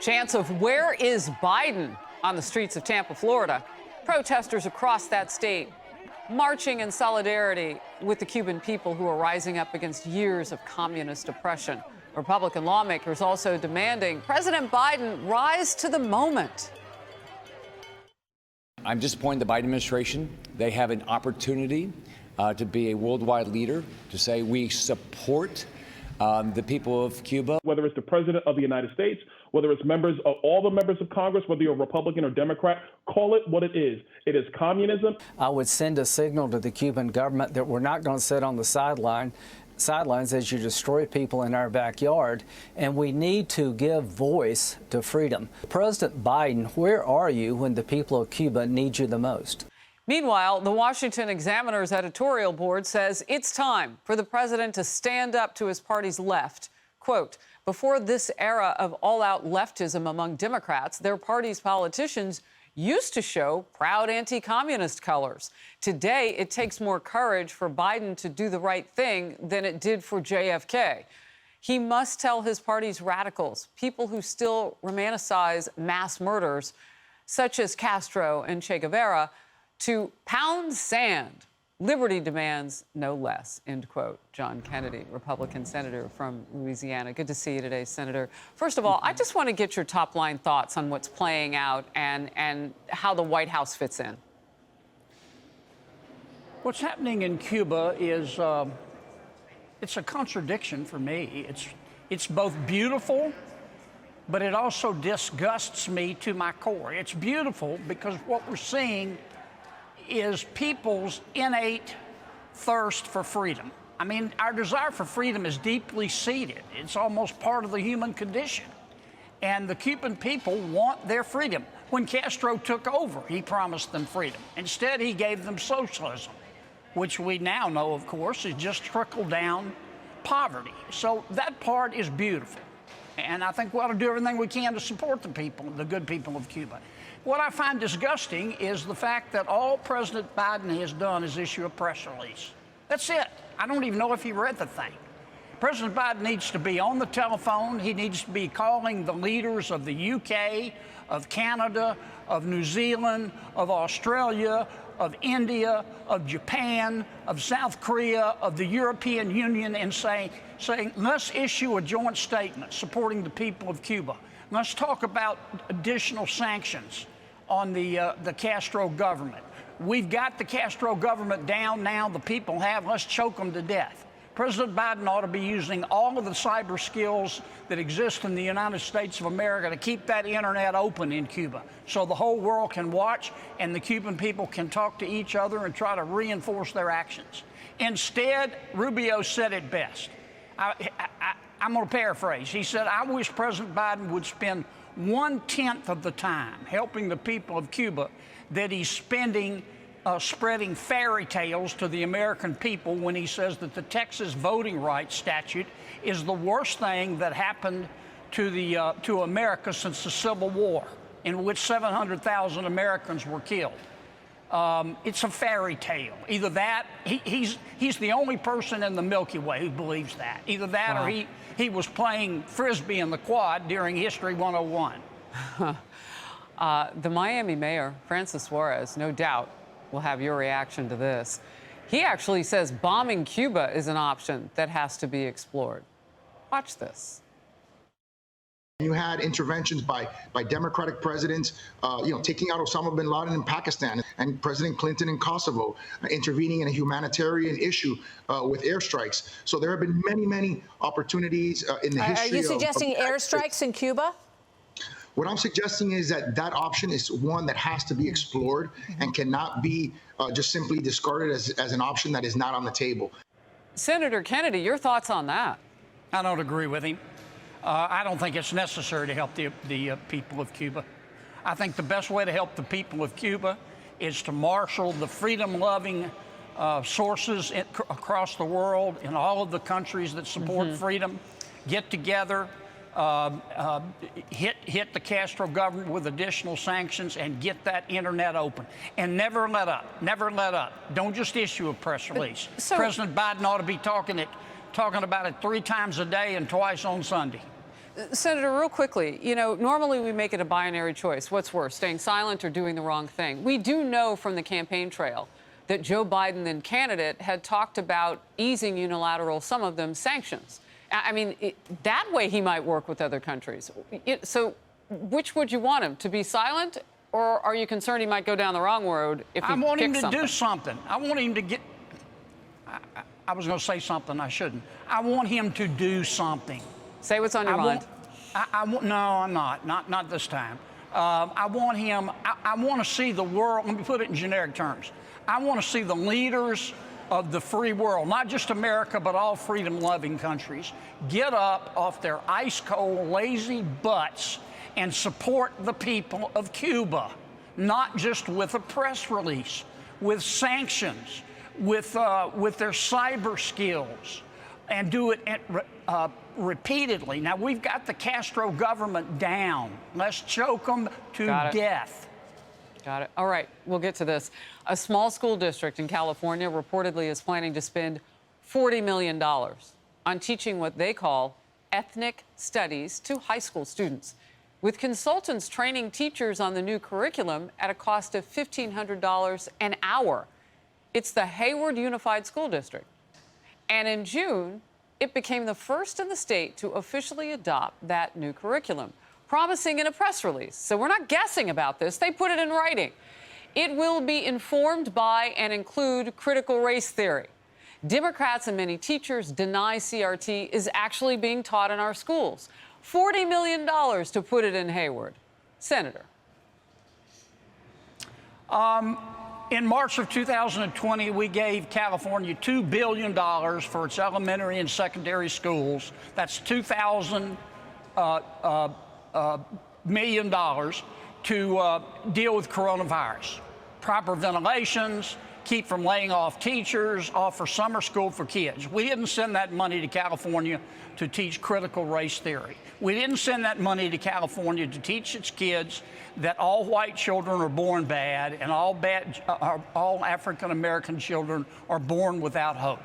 Chants of "Where is Biden?" on the streets of Tampa, Florida. Protesters across that state marching in solidarity with the Cuban people who are rising up against years of communist oppression. Republican lawmakers also demanding President Biden rise to the moment. I'm disappointed the Biden administration, they have an opportunity to be a worldwide leader, to say we support the people of Cuba. Whether it's the president of the United States, whether it's members of all the members of Congress, whether you're Republican or Democrat, call it what it is. It is communism. I would send a signal to the Cuban government that we're not going to sit on the sidelines as you destroy people in our backyard, and we need to give voice to freedom. President Biden, where are you when the people of Cuba need you the most? Meanwhile, the Washington Examiner's editorial board says it's time for the president to stand up to his party's left. Quote, before this era of all-out leftism among Democrats, their party's politicians used to show proud anti-communist colors. Today, it takes more courage for Biden to do the right thing than it did for JFK. He must tell his party's radicals, people who still romanticize mass murders, such as Castro and Che Guevara, to pound sand. Liberty demands no less, end quote. John Kennedy, Republican senator from Louisiana. Good to see you today, Senator. First of all, I just want to get your top-line thoughts on what's playing out and how the White House fits in. What's happening in Cuba is it's a contradiction for me. It's both beautiful, but it also disgusts me to my core. It's beautiful because what we're seeing is people's innate thirst for freedom. I mean, our desire for freedom is deeply seated. It's almost part of the human condition. And the Cuban people want their freedom. When Castro took over, he promised them freedom. Instead, he gave them socialism, which we now know, of course, is just trickle-down poverty. So that part is beautiful. And I think we ought to do everything we can to support the people, the good people of Cuba. What I find disgusting is the fact that all President Biden has done is issue a press release. That's it. I don't even know if he read the thing. President Biden needs to be on the telephone. He needs to be calling the leaders of the UK, of Canada, of New Zealand, of Australia, of India, of Japan, of South Korea, of the European Union, and saying, let's issue a joint statement supporting the people of Cuba. Let's talk about additional sanctions on the Castro government. We've got the Castro government down now. The people have. Let's choke them to death. President Biden ought to be using all of the cyber skills that exist in the United States of America to keep that internet open in Cuba so the whole world can watch and the Cuban people can talk to each other and try to reinforce their actions. Instead, Rubio said it best. I'm going to paraphrase. He said, I wish President Biden would spend 1/10 of the time helping the people of Cuba that he's spending spreading fairy tales to the American people when he says that the Texas voting rights statute is the worst thing that happened to America since the Civil War, in which 700,000 Americans were killed. It's a fairy tale. Either that, he's the only person in the Milky Way who believes that. Either that or he was playing Frisbee in the quad during History 101. The Miami mayor, Francis Suarez, no doubt will have your reaction to this. He actually says bombing Cuba is an option that has to be explored. Watch this. You had interventions by Democratic presidents, taking out Osama bin Laden in Pakistan, and President Clinton in Kosovo, intervening in a humanitarian issue with airstrikes. So there have been many, many opportunities in the history. Are you suggesting airstrikes in Cuba? What I'm suggesting is that option is one that has to be explored and cannot be just simply discarded as an option that is not on the table. Senator Kennedy, your thoughts on that? I don't agree with him. I don't think it's necessary to help the people of Cuba. I think the best way to help the people of Cuba is to marshal the freedom-loving sources across the world in all of the countries that support freedom, get together, hit the Castro government with additional sanctions and get that internet open. And never let up. Never let up. Don't just issue a press release. President Biden ought to be talking about it 3 times a day and twice on Sunday. Senator, real quickly, normally we make it a binary choice. What's worse, staying silent or doing the wrong thing? We do know from the campaign trail that Joe Biden, then candidate, had talked about easing unilateral, some of them, sanctions. I mean, that way he might work with other countries. So which would you want him, to be silent, or are you concerned he might go down the wrong road if he I want him to something? do something. I want him to get... I was going to say something I shouldn't. I want him to do something. Say what's on your mind. No, I'm not. Not this time. I want him... I want to see the world... Let me put it in generic terms. I want to see the leaders of the free world, not just America, but all freedom-loving countries, get up off their ice-cold, lazy butts and support the people of Cuba, not just with a press release, with sanctions, with their cyber skills, and do it repeatedly. Now, we've got the Castro government down. Let's choke them to death. Got it. All right, we'll get to this. A small school district in California reportedly is planning to spend $40 million on teaching what they call ethnic studies to high school students, with consultants training teachers on the new curriculum at a cost of $1,500 an hour. It's the Hayward Unified School District. And in June, it became the first in the state to officially adopt that new curriculum, promising in a press release. So we're not guessing about this. They put it in writing. It will be informed by and include critical race theory. Democrats and many teachers deny CRT is actually being taught in our schools. $40 million to put it in Hayward. Senator. In March of 2020, we gave California $2 billion for its elementary and secondary schools. That's $2,000 million to deal with coronavirus. Proper ventilations, keep from laying off teachers, offer summer school for kids. We didn't send that money to California to teach critical race theory. We didn't send that money to California to teach its kids that all white children are born bad and all African-American children are born without hope.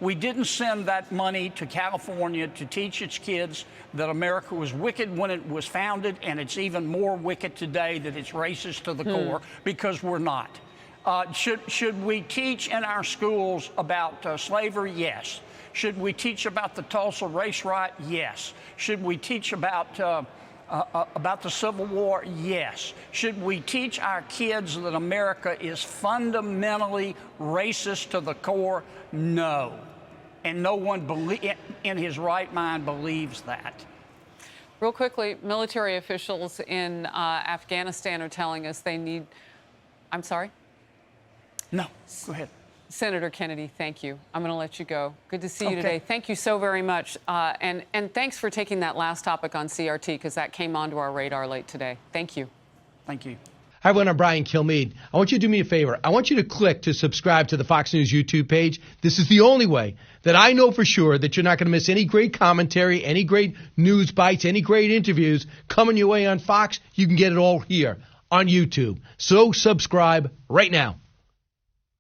We didn't send that money to California to teach its kids that America was wicked when it was founded, and it's even more wicked today, that it's racist to the core, because we're not. Should we teach in our schools about slavery? Yes. Should we teach about the Tulsa race riot? Yes. Should we teach about the Civil War? Yes. Should we teach our kids that America is fundamentally racist to the core? No. And no one in his right mind believes that. Real quickly, military officials in Afghanistan are telling us they need... I'm sorry? No, go ahead. Senator Kennedy, thank you. I'm going to let you go. Good to see you today. Thank you so very much. And thanks for taking that last topic on CRT, because that came onto our radar late today. Thank you. Thank you. Hi, everyone. I'm Brian Kilmeade. I want you to do me a favor. I want you to click to subscribe to the Fox News YouTube page. This is the only way that I know for sure that you're not going to miss any great commentary, any great news bites, any great interviews coming your way on Fox. You can get it all here on YouTube. So subscribe right now.